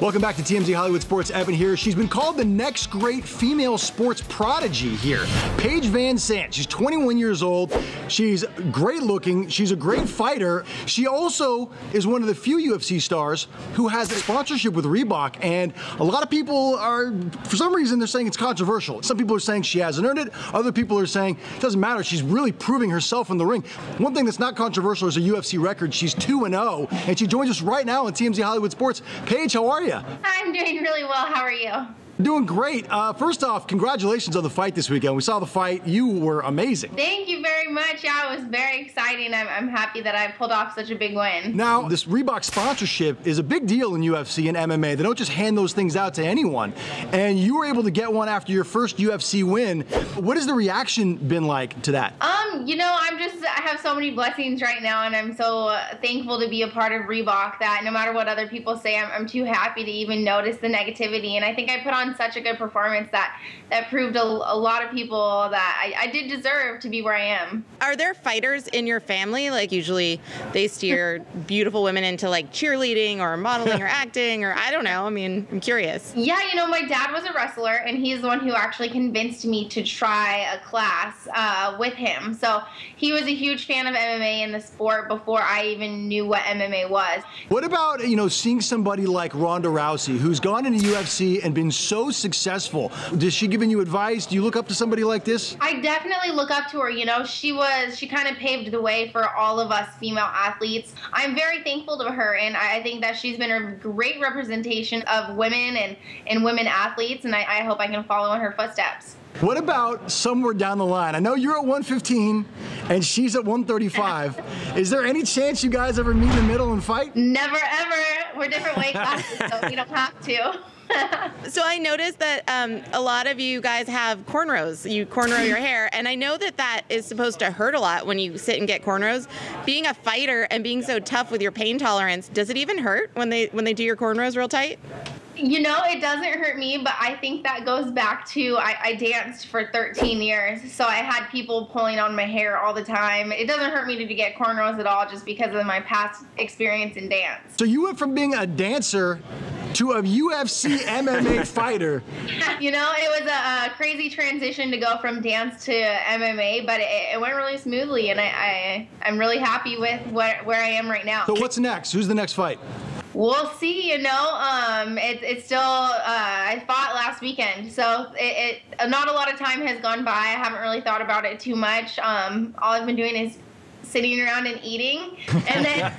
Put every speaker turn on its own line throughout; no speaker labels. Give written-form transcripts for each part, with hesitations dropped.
Welcome back to TMZ Hollywood Sports. Evan here. She's been called the next great female sports prodigy here. Paige VanZant. She's 21 years old. She's great looking. She's a great fighter. She also is one of the few UFC stars who has a sponsorship with Reebok. And a lot of people are, for some reason, they're saying it's controversial. Some people are saying she hasn't earned it. Other people are saying it doesn't matter. She's really proving herself in the ring. One thing that's not controversial is her UFC record. She's 2-0, and she joins us right now on TMZ Hollywood Sports. Paige, how are you?
I'm doing really well. How are you?
Doing great. First off, congratulations on the fight this weekend. We saw the fight. You were amazing.
Thank you very much. Yeah, it was very exciting. I'm happy that I pulled off such a big win.
Now, this Reebok sponsorship is a big deal in UFC and MMA. They don't just hand those things out to anyone. And you were able to get one after your first UFC win. What has the reaction been like to that?
You know, I have so many blessings right now, and I'm so thankful to be a part of Reebok that no matter what other people say, I'm too happy to even notice the negativity. And I think I put on such a good performance that proved a lot of people that I did deserve to be where I am.
Are there fighters in your family? Like usually they steer beautiful women into like cheerleading or modeling or acting, or I don't know. I mean, I'm curious.
Yeah, you know, my dad was a wrestler, and he's the one who actually convinced me to try a class with him. So he was a huge fan of MMA and the sport before I even knew what MMA was.
What about, you know, seeing somebody like Ronda Rousey, who's gone into UFC and been so successful? Does she giving you advice? Do you look up to somebody like this?
I definitely look up to her. You know, she kind of paved the way for all of us female athletes. I'm very thankful to her, and I think that she's been a great representation of women and women athletes, and I hope I can follow in her footsteps.
What about somewhere down the line? I know you're at 115 and she's at 135. Is there any chance you guys ever meet in the middle and fight?
Never, ever. We're different weight classes, so we don't have to.
So I noticed that a lot of you guys have cornrows. You cornrow your hair, and I know that is supposed to hurt a lot when you sit and get cornrows. Being a fighter and being so tough with your pain tolerance, does it even hurt when they do your cornrows real tight?
You know, it doesn't hurt me, but I think that goes back to I danced for 13 years, so I had people pulling on my hair all the time. It doesn't hurt me to get cornrows at all just because of my past experience in dance.
So you went from being a dancer to a UFC MMA fighter.
You know, it was a crazy transition to go from dance to MMA, but it went really smoothly, and I'm really happy with where I am right now.
So what's next? Who's the next fight?
We'll see, you know. It's still, I fought last weekend, so not a lot of time has gone by. I haven't really thought about it too much. All I've been doing is sitting around and eating, and then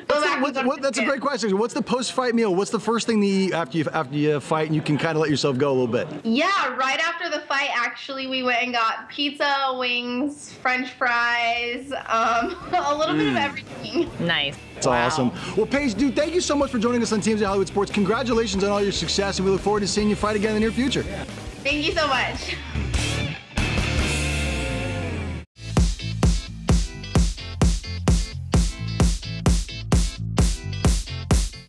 that's a great question. What's the post-fight meal? What's the first thing to eat after you fight and you can kind of let yourself go a little bit?
Yeah, right after the fight, actually, we went and got pizza, wings, French fries, a little bit of everything.
Nice.
That's awesome. Well, Paige, dude, thank you so much for joining us on TMZ Hollywood Sports. Congratulations on all your success, and we look forward to seeing you fight again in the near future.
Thank you so much.